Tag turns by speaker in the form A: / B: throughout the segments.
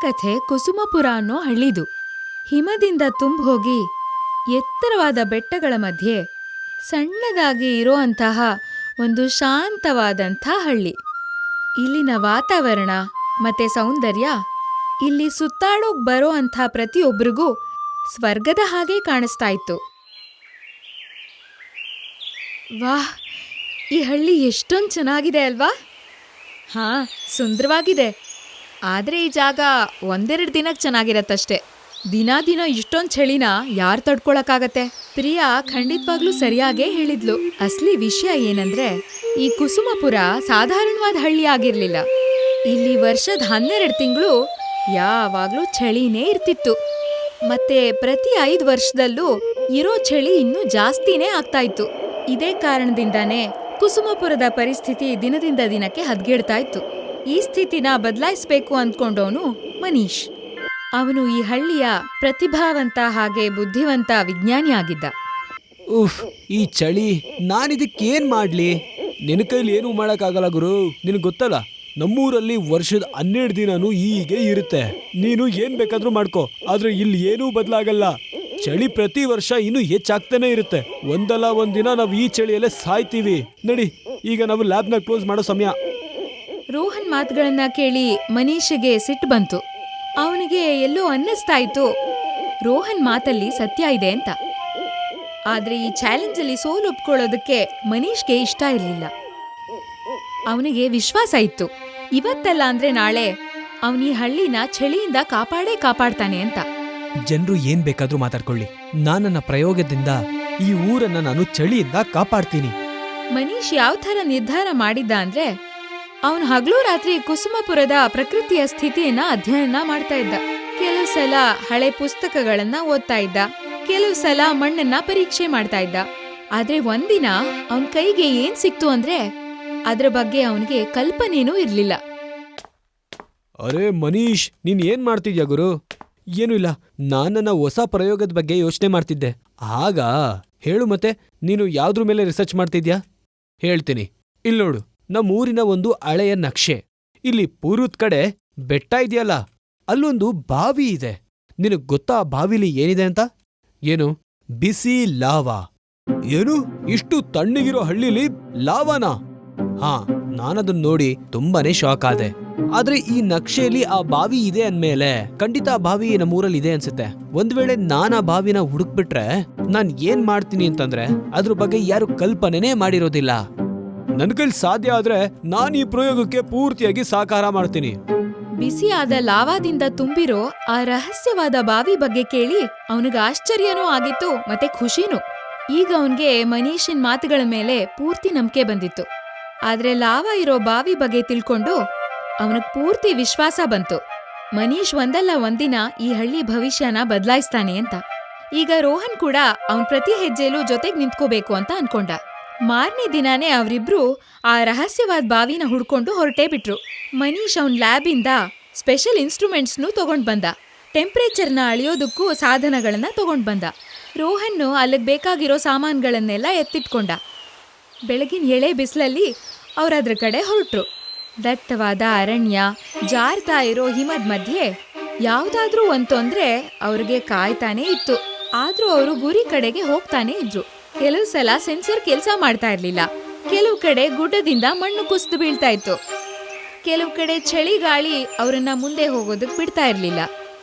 A: ಕಥೆ ಕುಸುಮಪುರ ಅನ್ನೋ ಹಳ್ಳಿದು. ಹಿಮದಿಂದ ಹೋಗಿ ಎತ್ತರವಾದ ಬೆಟ್ಟಗಳ ಮಧ್ಯೆ ಸಣ್ಣದಾಗಿ ಇರೋಂತಹ ಒಂದು ಶಾಂತವಾದಂಥ ಹಳ್ಳಿ. ಇಲ್ಲಿನ ವಾತಾವರಣ ಮತ್ತೆ ಸೌಂದರ್ಯ ಇಲ್ಲಿ ಸುತ್ತಾಡೋಕ್ ಬರೋ ಅಂಥ ಪ್ರತಿಯೊಬ್ಬರಿಗೂ ಸ್ವರ್ಗದ ಹಾಗೆ ಕಾಣಿಸ್ತಾ ಇತ್ತು. ವಾಹ್, ಈ ಹಳ್ಳಿ ಎಷ್ಟೊಂದು ಚೆನ್ನಾಗಿದೆ ಅಲ್ವಾ? ಹಾ, ಸುಂದರವಾಗಿದೆ. ಆದ್ರೆ ಈ ಜಾಗ ಒಂದೆರಡು ದಿನಕ್ಕೆ ಚೆನ್ನಾಗಿರತ್ತಷ್ಟೇ. ದಿನ ಇಷ್ಟೊಂದು ಚಳಿನ ಯಾರು ತಡ್ಕೊಳಕ್ಕಾಗತ್ತೆ? ಪ್ರಿಯಾ ಖಂಡಿತವಾಗ್ಲೂ ಸರಿಯಾಗೇ ಹೇಳಿದ್ಲು. ಅಸಲಿ ವಿಷಯ ಏನಂದ್ರೆ, ಈ ಕುಸುಮಪುರ ಸಾಧಾರಣವಾದ ಹಳ್ಳಿ ಆಗಿರ್ಲಿಲ್ಲ. ಇಲ್ಲಿ ವರ್ಷದ 12 ತಿಂಗಳು ಯಾವಾಗ್ಲೂ ಚಳಿನೇ ಇರ್ತಿತ್ತು. ಮತ್ತೆ ಪ್ರತಿ 5 ವರ್ಷದಲ್ಲೂ ಇರೋ ಚಳಿ ಇನ್ನೂ ಜಾಸ್ತಿನೇ ಆಗ್ತಾ ಇತ್ತು. ಇದೇ ಕಾರಣದಿಂದಾನೇ ಕುಸುಮಪುರದ ಪರಿಸ್ಥಿತಿ ದಿನದಿಂದ ದಿನಕ್ಕೆ ಹದಗೆಡ್ತಾ ಇತ್ತು. ಈ ಸ್ಥಿತಿನ ಬದಲಾಯಿಸ್ಬೇಕು ಅಂದ್ಕೊಂಡವನು ಮನೀಶ್. ಅವನು ಈ ಹಳ್ಳಿಯ ಪ್ರತಿಭಾವಂತ ಹಾಗೆ ಬುದ್ಧಿವಂತ ವಿಜ್ಞಾನಿ ಆಗಿದ್ದ.
B: ಉಫ್, ಈ ಚಳಿ ನಾನಿದಕ್ಕೇನ್ ಮಾಡ್ಲಿ? ನಿನ್ನ ಕೈಲಿ ಏನೂ ಮಾಡೋಕ್ಕಾಗಲ್ಲ ಗುರು. ನಿನಗೆ ಗೊತ್ತಲ್ಲ, ನಮ್ಮೂರಲ್ಲಿ ವರ್ಷದ 12 ದಿನನೂ ಹೀಗೆ ಇರುತ್ತೆ. ನೀನು ಏನ್ ಬೇಕಾದ್ರೂ ಮಾಡ್ಕೋ, ಆದ್ರೆ ಇಲ್ಲಿ ಏನೂ ಬದಲಾಗಲ್ಲ. ಚಳಿ ಪ್ರತಿ ವರ್ಷ ಇನ್ನೂ ಹೆಚ್ಚಾಗ್ತಾನೆ ಇರುತ್ತೆ. ಒಂದಲ್ಲ ಒಂದಿನ ನಾವು ಈ ಚಳಿಯಲ್ಲೇ ಸಾಯ್ತೀವಿ. ನಡಿ, ಈಗ ನಾವು ಲ್ಯಾಬ್ನ ಕ್ಲೋಸ್ ಮಾಡೋ ಸಮಯ.
A: ರೋಹನ್ ಮಾತುಗಳನ್ನ ಕೇಳಿ ಮನೀಶ್ಗೆ ಸಿಟ್ಟು ಬಂತು. ಅವನಿಗೆ ಎಲ್ಲೋ ಅನ್ನಿಸ್ತಾ ಇತ್ತು, ರೋಹನ್ ಮಾತಲ್ಲಿ ಸತ್ಯ ಇದೆ ಅಂತ. ಆದ್ರೆ ಈ ಚಾಲೆಂಜಲ್ಲಿ ಸೋಲು ಒಪ್ಕೊಳ್ಳೋದಕ್ಕೆ ಮನೀಶ್ಗೆ ಇಷ್ಟ ಇರಲಿಲ್ಲ. ಅವನಿಗೆ ವಿಶ್ವಾಸ ಇತ್ತು, ಇವತ್ತಲ್ಲ ಅಂದ್ರೆ ನಾಳೆ ಅವನ ಈ ಹಳ್ಳಿನ ಚಳಿಯಿಂದ ಕಾಪಾಡ್ತಾನೆ ಅಂತ.
B: ಜನರು ಏನ್ ಬೇಕಾದ್ರೂ ಮಾತಾಡ್ಕೊಳ್ಳಿ, ನನ್ನ ಪ್ರಯೋಗದಿಂದ ಈ ಊರನ್ನ ನಾನು ಚಳಿಯಿಂದ ಕಾಪಾಡ್ತೀನಿ.
A: ಮನೀಶ್ ಯಾವ ಥರ ನಿರ್ಧಾರ ಮಾಡಿದ್ದ ಅಂದ್ರೆ, ಅವನು ಹಗಲು ರಾತ್ರಿ ಕುಸುಮಪುರದ ಪ್ರಕೃತಿಯ ಸ್ಥಿತಿಯನ್ನ ಅಧ್ಯಯನ ಮಾಡ್ತಾ ಇದ್ದ. ಕೆಲವು ಸಲ ಹಳೆ ಪುಸ್ತಕಗಳನ್ನ ಓದ್ತಾ ಇದ್ದ, ಕೆಲವು ಸಲ ಮಣ್ಣನ್ನ ಪರೀಕ್ಷೆ ಮಾಡ್ತಾ ಇದ್ದ. ಆದ್ರೆ ಒಂದಿನ ಅವನ್ ಕೈಗೆ ಏನ್ ಸಿಕ್ತು ಅಂದ್ರೆ ಅದ್ರ ಬಗ್ಗೆ ಅವನಿಗೆ ಕಲ್ಪನೆನೂ ಇರ್ಲಿಲ್ಲ.
B: ಅರೆ ಮನೀಶ್, ನೀನ್ ಏನ್ ಮಾಡ್ತಿದ್ಯಾ ಗುರು? ಏನೂ ಇಲ್ಲ, ನನ್ನ ಹೊಸ ಪ್ರಯೋಗದ ಬಗ್ಗೆ ಯೋಚನೆ ಮಾಡ್ತಿದ್ದೆ. ಆಗ ಹೇಳು, ಮತ್ತೆ ನೀನು ಯಾವ್ದ್ರ ಮೇಲೆ ರಿಸರ್ಚ್ ಮಾಡ್ತಿದ್ಯಾ? ಹೇಳ್ತೀನಿ. ಇಲ್ಲಿ ನೋಡು, ನಮ್ಮ ಊರಿನ ಒಂದು ಹಳೆಯ ನಕ್ಷೆ. ಇಲ್ಲಿ ಪೂರ್ವದ ಕಡೆ ಬೆಟ್ಟ ಇದೆಯಲ್ಲ, ಅಲ್ಲೊಂದು ಬಾವಿ ಇದೆ. ನಿನಗ್ ಗೊತ್ತಾ ಆ ಬಾವಿಲಿ ಏನಿದೆ ಅಂತ? ಏನು? ಬಿಸಿ ಲಾವಾ. ಏನು? ಇಷ್ಟು ತಣ್ಣಗಿರೋ ಹಳ್ಳಿಲಿ ಲಾವಾನಾ? ಹಾ, ನಾನದನ್ನ ನೋಡಿ ತುಂಬಾನೇ ಶಾಕ್ ಆದೆ. ಆದ್ರೆ ಈ ನಕ್ಷೆಯಲ್ಲಿ ಆ ಬಾವಿ ಇದೆ ಅಂದ್ಮೇಲೆ ಖಂಡಿತ ಆ ಬಾವಿ ನಮ್ಮೂರಲ್ಲಿ ಇದೆ ಅನ್ಸುತ್ತೆ. ಒಂದ್ ವೇಳೆ ನಾನ್ ಆ ಬಾವಿನ ಹುಡುಕ್ಬಿಟ್ರೆ ನಾನ್ ಏನ್ ಮಾಡ್ತೀನಿ ಅಂತಂದ್ರೆ ಅದ್ರ ಬಗ್ಗೆ ಯಾರು ಕಲ್ಪನೆನೇ ಮಾಡಿರೋದಿಲ್ಲ. ನನ್ ಕೈಲಿ ಸಾಧ್ಯ ಆದ್ರೆ ನಾನ್ ಈ ಪ್ರಯೋಗಕ್ಕೆ ಪೂರ್ತಿಯಾಗಿ ಸಹಕಾರ ಮಾಡ್ತೀನಿ.
A: ಬಿಸಿಯಾದ ಲಾವಾದಿಂದ ತುಂಬಿರೋ ಆ ರಹಸ್ಯವಾದ ಬಾವಿ ಬಗ್ಗೆ ಕೇಳಿ ಅವನಿಗೆ ಆಶ್ಚರ್ಯನೂ ಆಗಿತ್ತು, ಮತ್ತೆ ಖುಷಿನೂ. ಈಗ ಅವನ್ಗೆ ಮನೀಶನ್ ಮಾತುಗಳ ಮೇಲೆ ಪೂರ್ತಿ ನಂಬಿಕೆ ಬಂದಿತ್ತು. ಆದ್ರೆ ಲಾವಾ ಇರೋ ಬಾವಿ ಬಗ್ಗೆ ತಿಳ್ಕೊಂಡು ಅವನಿಗೆ ಪೂರ್ತಿ ವಿಶ್ವಾಸ ಬಂತು. ಮನೀಶ್ ಒಂದಲ್ಲ ಒಂದಿನ ಈ ಹಳ್ಳಿ ಭವಿಷ್ಯನ ಬದಲಾಯಿಸ್ತಾನೆ ಅಂತ. ಈಗ ರೋಹನ್ ಕೂಡ ಅವನ್ ಪ್ರತಿ ಹೆಜ್ಜೆಲೂ ಜೊತೆಗ್ ನಿಂತ್ಕೋಬೇಕು ಅಂತ ಅನ್ಕೊಂಡ. ಮಾರನೇ ದಿನಾನೇ ಅವರಿಬ್ರು ಆ ರಹಸ್ಯವಾದ ಬಾವಿನ ಹುಡ್ಕೊಂಡು ಹೊರಟೇ ಬಿಟ್ರು. ಮನೀಶ್ ಅವನ್ ಲ್ಯಾಬಿಂದ ಸ್ಪೆಷಲ್ ಇನ್ಸ್ಟ್ರೂಮೆಂಟ್ಸ್ನು ತಗೊಂಡ್ ಬಂದ. ಟೆಂಪ್ರೇಚರ್ನ ಅಳಿಯೋದಕ್ಕೂ ಸಾಧನಗಳನ್ನ ತಗೊಂಡ್ ಬಂದ. ರೋಹನ್ನು ಅಲ್ಲಿಗೆ ಬೇಕಾಗಿರೋ ಸಾಮಾನುಗಳನ್ನೆಲ್ಲ ಎತ್ತಿಟ್ಕೊಂಡ. ಬೆಳಗಿನ ಎಳೆ ಬಿಸಿಲಲ್ಲಿ ಅವ್ರದ್ರ ಕಡೆ ಹೊರಟ್ರು. ದಟ್ಟವಾದ ಅರಣ್ಯ, ಜಾರ್ತಾ ಇರೋ ಹಿಮದ ಮಧ್ಯೆ ಯಾವ್ದಾದ್ರೂ ಒಂದ್ ತೊಂದ್ರೆ ಅವ್ರಿಗೆ ಕಾಯ್ತಾನೆ ಇತ್ತು. ಆದ್ರೂ ಅವರು ಗುರಿ ಕಡೆಗೆ ಹೋಗ್ತಾನೆ ಇದ್ರು. ಕೆಲವು ಸಲ ಸೆನ್ಸರ್ ಕೆಲಸ ಮಾಡ್ತಾ ಇರ್ಲಿಲ್ಲ. ಕೆಲವು ಕಡೆ ಗುಡ್ಡದಿಂದ ಮಣ್ಣು ಕುಸಿದು ಬೀಳ್ತಾ ಇತ್ತು. ಕೆಲವು ಕಡೆ ಚಳಿ ಗಾಳಿ ಅವರನ್ನ ಮುಂದೆ ಹೋಗೋದಕ್ ಬಿಡ್ತಾ ಇರ್ಲಿಲ್ಲ.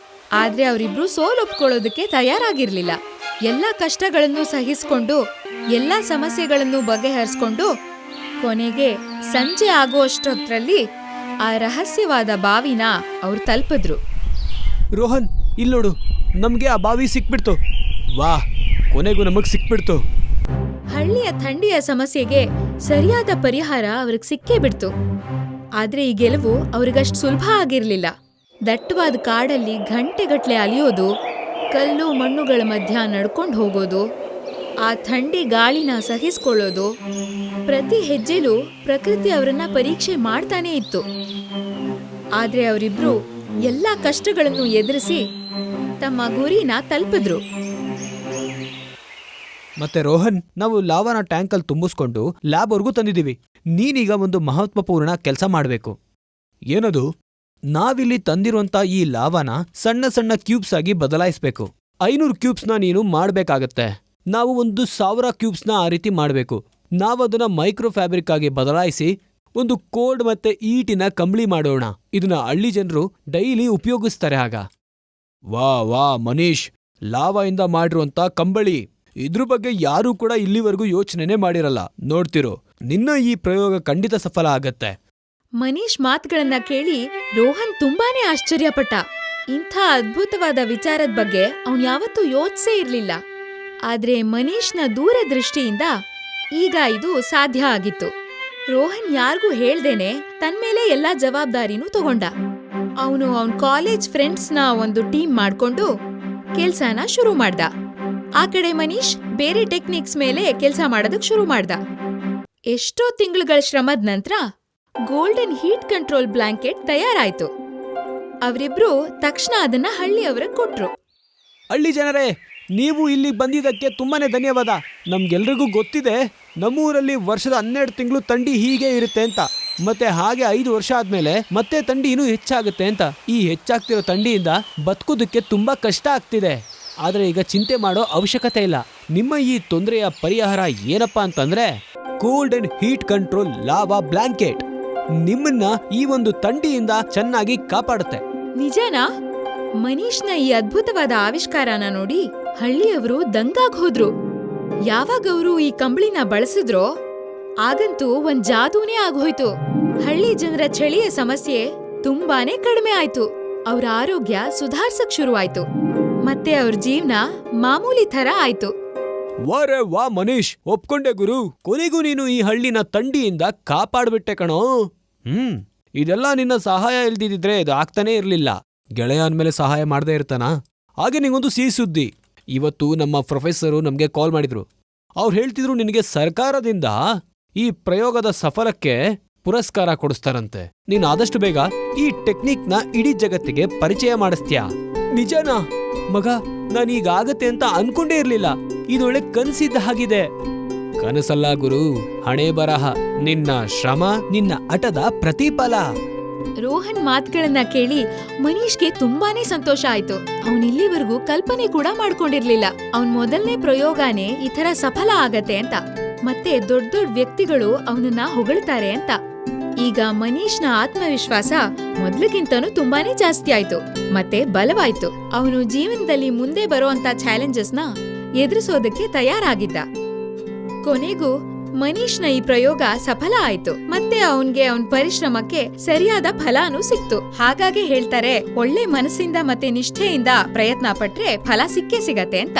A: ಆದ್ರೆ ಅವರಿಬ್ರು ಸೋಲೊಪ್ಕೊಳ್ಳೋದಕ್ಕೆ ತಯಾರಾಗಿರ್ಲಿಲ್ಲ. ಎಲ್ಲಾ ಕಷ್ಟಗಳನ್ನು ಸಹಿಸ್ಕೊಂಡು, ಎಲ್ಲಾ ಸಮಸ್ಯೆಗಳನ್ನು ಬಗೆಹರಿಸ್ಕೊಂಡು ಕೊನೆಗೆ ಸಂಜೆ ಆಗೋಷ್ಟೊತ್ತರಲ್ಲಿ ಆ ರಹಸ್ಯವಾದ ಬಾವಿನ ಅವ್ರು ತಲುಪಿದ್ರು.
B: ರೋಹನ್, ಇಲ್ಲೋಡು, ನಮ್ಗೆ ಆ ಬಾವಿ ಸಿಕ್ಬಿಡ್ತು. ವಾಹ್, ಕೊನೆಗೂ ನಮಗ್ ಸಿಕ್ಬಿಡ್ತು.
A: ಹಳ್ಳಿಯ ಥಂಡಿಯ ಸಮಸ್ಯೆಗೆ ಸರಿಯಾದ ಪರಿಹಾರ ಅವ್ರಿಗೆ ಸಿಕ್ಕೇ ಬಿಡ್ತು. ಆದ್ರೆ ಈ ಗೆಲುವು ಅವ್ರಿಗಷ್ಟು ಸುಲಭ ಆಗಿರ್ಲಿಲ್ಲ. ದಟ್ಟವಾದ ಕಾಡಲ್ಲಿ ಗಂಟೆಗಟ್ಲೆ ಅಲಿಯೋದು, ಕಲ್ಲು ಮಣ್ಣುಗಳ ಮಧ್ಯ ನಡ್ಕೊಂಡು ಹೋಗೋದು, ಆ ಥಂಡಿ ಗಾಳಿನ ಸಹಿಸ್ಕೊಳ್ಳೋದು, ಪ್ರತಿ ಹೆಜ್ಜೆಲೂ ಪ್ರಕೃತಿ ಅವರನ್ನ ಪರೀಕ್ಷೆ ಮಾಡ್ತಾನೇ ಇತ್ತು. ಆದ್ರೆ ಅವರಿಬ್ರು ಎಲ್ಲಾ ಕಷ್ಟಗಳನ್ನು ಎದುರಿಸಿ ತಮ್ಮ ಗುರಿನ ತಲುಪಿದ್ರು.
B: ಮತ್ತೆ ರೋಹನ್, ನಾವು ಲಾವಾನ ಟ್ಯಾಂಕಲ್ಲಿ ತುಂಬಿಸ್ಕೊಂಡು ಲ್ಯಾಬ್ವರೆಗೂ ತಂದಿದ್ದೀವಿ. ನೀನೀಗ ಒಂದು ಮಹತ್ವಪೂರ್ಣ ಕೆಲಸ ಮಾಡಬೇಕು. ಏನದು? ನಾವಿಲ್ಲಿ ತಂದಿರುವಂತ ಈ ಲಾವಾನ ಸಣ್ಣ ಸಣ್ಣ ಕ್ಯೂಬ್ಸ್ ಆಗಿ ಬದಲಾಯಿಸ್ಬೇಕು. 500 ಕ್ಯೂಬ್ಸ್ನ ನೀನು ಮಾಡ್ಬೇಕಾಗತ್ತೆ. ನಾವು 1,000 ಕ್ಯೂಬ್ಸ್ನ ಆ ರೀತಿ ಮಾಡ್ಬೇಕು. ನಾವದನ್ನ ಮೈಕ್ರೋ ಫ್ಯಾಬ್ರಿಕ್ ಆಗಿ ಬದಲಾಯಿಸಿ ಒಂದು ಕೋಲ್ಡ್ ಮತ್ತೆ ಈಟಿನ ಕಂಬಳಿ ಮಾಡೋಣ. ಇದನ್ನ ಹಳ್ಳಿ ಜನರು ಡೈಲಿ ಉಪಯೋಗಿಸ್ತಾರೆ. ಆಗ ವಾ ಮನೀಶ್, ಲಾವಾಯಿಂದ ಮಾಡಿರುವಂತ ಕಂಬಳಿ, ಇದ್ರ ಬಗ್ಗೆ ಯಾರೂ ಕೂಡ ಇಲ್ಲಿವರೆಗೂ ಯೋಚನೆನೇ ಮಾಡಿರಲ್ಲ. ನೋಡ್ತಿರೋ, ನಿನ್ನ ಈ ಪ್ರಯೋಗ ಖಂಡಿತ ಸಫಲ ಆಗತ್ತೆ.
A: ಮನೀಶ್ ಮಾತುಗಳನ್ನ ಕೇಳಿ ರೋಹನ್ ತುಂಬಾನೇ ಆಶ್ಚರ್ಯಪಟ್ಟ. ಇಂಥ ಅದ್ಭುತವಾದ ವಿಚಾರದ ಬಗ್ಗೆ ಅವನ್ ಯಾವತ್ತೂ ಯೋಚಿಸೇ ಇರ್ಲಿಲ್ಲ. ಆದ್ರೆ ಮನೀಶ್ನ ದೂರದೃಷ್ಟಿಯಿಂದ ಈಗ ಇದು ಸಾಧ್ಯ ಆಗಿತ್ತು. ರೋಹನ್ ಯಾರಿಗೂ ಹೇಳ್ದೇನೆ ತನ್ಮೇಲೆ ಎಲ್ಲಾ ಜವಾಬ್ದಾರಿನೂ ತಗೊಂಡ. ಅವನು ಅವನ್ ಕಾಲೇಜ್ ಫ್ರೆಂಡ್ಸ್ನ ಒಂದು ಟೀಮ್ ಮಾಡ್ಕೊಂಡು ಕೆಲ್ಸನ ಶುರು ಮಾಡ್ದ. ಆ ಕಡೆ ಮನೀಶ್ ಬೇರೆ ಟೆಕ್ನಿಕ್ಸ್ ಮೇಲೆ ಕೆಲ್ಸ ಮಾಡೋದಕ್ ಶುರು ಮಾಡ್ದ. ಎಷ್ಟೋ ತಿಂಗಳುಗಳ ಶ್ರಮದ ನಂತರ ಗೋಲ್ಡನ್ ಹೀಟ್ ಕಂಟ್ರೋಲ್ ಬ್ಲಾಂಕೆಟ್ ತಯಾರಾಯ್ತು. ಅವರಿಬ್ರು ತಕ್ಷಣ ಅದನ್ನ ಹಳ್ಳಿಯವ್ರಿಗೆ ಕೊಟ್ರು.
B: ಹಳ್ಳಿ ಜನರೇ, ನೀವು ಇಲ್ಲಿ ಬಂದಿದ್ದಕ್ಕೆ ತುಂಬಾನೇ ಧನ್ಯವಾದ. ನಮ್ಗೆಲ್ರಿಗೂ ಗೊತ್ತಿದೆ ನಮ್ಮೂರಲ್ಲಿ ವರ್ಷದ 12 ತಿಂಗಳು ಥಂಡಿ ಹೀಗೆ ಇರುತ್ತೆ ಅಂತ. ಮತ್ತೆ ಹಾಗೆ 5 ವರ್ಷ ಆದ್ಮೇಲೆ ಮತ್ತೆ ಥಂಡಿ ಇನ್ನೂ ಹೆಚ್ಚಾಗುತ್ತೆ ಅಂತ. ಈ ಹೆಚ್ಚಾಗ್ತಿರೋ ಥಂಡಿಯಿಂದ ಬದುಕೋದಕ್ಕೆ ತುಂಬಾ ಕಷ್ಟ ಆಗ್ತಿದೆ. ಆದ್ರೆ ಈಗ ಚಿಂತೆ ಮಾಡೋ ಅವಶ್ಯಕತೆ ಇಲ್ಲ. ನಿಮ್ಮ ಈ ತೊಂದರೆಯ ಪರಿಹಾರ ಏನಪ್ಪಾ ಅಂತಂದ್ರೆ cold and heat control lava blanket ನಿಮ್ಮನ್ನ ಈ ಒಂದು ಥಂಡಿಯಿಂದ ಚೆನ್ನಾಗಿ ಕಾಪಾಡುತ್ತೆ.
A: ನಿಜನಾ? ಮನೀಶ್ನ ಈ ಅದ್ಭುತವಾದ ಆವಿಷ್ಕಾರನ ನೋಡಿ ಹಳ್ಳಿಯವರು ದಂಗಾಗ್ ಹೋದ್ರು. ಯಾವಾಗ ಅವರು ಈ ಕಂಬಳಿನ ಬಳಸಿದ್ರೋ ಆಗಂತೂ ಒಂದ್ ಜಾದೂನೇ ಆಗೋಯ್ತು. ಹಳ್ಳಿ ಜನರ ಚಳಿಯ ಸಮಸ್ಯೆ ತುಂಬಾನೇ ಕಡಿಮೆ ಆಯ್ತು. ಅವ್ರ ಆರೋಗ್ಯ ಸುಧಾರ್ಸಕ್ ಶುರುವಾಯ್ತು. ಮತ್ತೆ ಅವ್ರ ಜೀವನ ಮಾಮೂಲಿ ತರ ಆಯ್ತು.
B: ವಾ ಮನೀಶ್, ಒಪ್ಕೊಂಡೆ ಗುರು. ಕೊನೆಗೂ ನೀನು ಈ ಹಳ್ಳಿನ ಥಂಡಿಯಿಂದ ಕಾಪಾಡ್ಬಿಟ್ಟೆ ಕಣೋ. ಇದೆಲ್ಲ ನಿನ್ನ ಸಹಾಯ ಇಲ್ದಿದ್ರೆ ಇದು ಆಗ್ತಾನೇ ಇರ್ಲಿಲ್ಲ. ಗೆಳೆಯ ಅಂದ್ಮೇಲೆ ಸಹಾಯ ಮಾಡದೇ ಇರ್ತಾನಾ? ಹಾಗೆ ನಿಂಗೊಂದು ಸಿಹಿ ಸುದ್ದಿ. ಇವತ್ತು ನಮ್ಮ ಪ್ರೊಫೆಸರು ನಮ್ಗೆ ಕಾಲ್ ಮಾಡಿದ್ರು. ಅವ್ರು ಹೇಳ್ತಿದ್ರು ನಿನಗೆ ಸರ್ಕಾರದಿಂದ ಈ ಪ್ರಯೋಗದ ಸಫಲಕ್ಕೆ ಪುರಸ್ಕಾರ ಕೊಡಿಸ್ತಾರಂತೆ. ನೀನ್ ಆದಷ್ಟು ಬೇಗ ಈ ಟೆಕ್ನಿಕ್ನ ಇಡೀ ಜಗತ್ತಿಗೆ ಪರಿಚಯ ಮಾಡಿಸ್ತೀಯಾ? ನಿಜನಾ ಮಗ? ನಾನೀಗಾಗತ್ತೆ ಅಂತ ಅನ್ಕೊಂಡೇ ಇರ್ಲಿಲ್ಲ. ಇದೊಳ್ಳೆ ಕನಸಿದ್ದ ಹಾಗಿದೆ. ಕನಸಲ್ಲ ಗುರು, ಹಣೆ ಬರಹ. ನಿನ್ನ ಶ್ರಮ, ನಿನ್ನ ಹಠದ ಪ್ರತಿಫಲ.
A: ರೋಹನ್ ಮಾತುಗಳನ್ನ ಕೇಳಿ ಮನೀಶ್ಗೆ ತುಂಬಾನೇ ಸಂತೋಷ ಆಯ್ತು. ಅವನ್ ಇಲ್ಲಿವರೆಗೂ ಕಲ್ಪನೆ ಕೂಡ ಮಾಡ್ಕೊಂಡಿರ್ಲಿಲ್ಲ ಅವನ್ ಮೊದಲನೇ ಪ್ರಯೋಗನೇ ಈ ತರ ಸಫಲ ಆಗತ್ತೆ ಅಂತ. ಮತ್ತೆ ದೊಡ್ಡ ದೊಡ್ಡ ವ್ಯಕ್ತಿಗಳು ಅವನನ್ನ ಹೊಗಳ್ತಾರೆ ಅಂತ. ಈಗ ಮನೀಶ್ನ ಆತ್ಮವಿಶ್ವಾಸ ಮೊದ್ಲಿಗಿಂತನೂ ತುಂಬಾನೇ ಜಾಸ್ತಿ ಆಯ್ತು. ಮತ್ತೆ ಬಲವಾಯ್ತು. ಅವನು ಜೀವನದಲ್ಲಿ ಮುಂದೆ ಬರೋಂತ ಚಾಲೆಂಜಸ್ನ ಎದುರಿಸೋದಕ್ಕೆ ತಯಾರಾಗಿದ್ದ. ಕೊನೆಗೂ ಮನೀಶ್ನ ಈ ಪ್ರಯೋಗ ಸಫಲ ಆಯ್ತು. ಮತ್ತೆ ಅವನ್ಗೆ ಅವನ್ ಪರಿಶ್ರಮಕ್ಕೆ ಸರಿಯಾದ ಫಲಾನೂ ಸಿಕ್ತು. ಹಾಗಾಗಿ ಹೇಳ್ತಾರೆ, ಒಳ್ಳೆ ಮನಸ್ಸಿಂದ ಮತ್ತೆ ನಿಷ್ಠೆಯಿಂದ ಪ್ರಯತ್ನ ಪಟ್ರೆ ಫಲ ಸಿಕ್ಕೇ ಸಿಗತ್ತೆ ಅಂತ.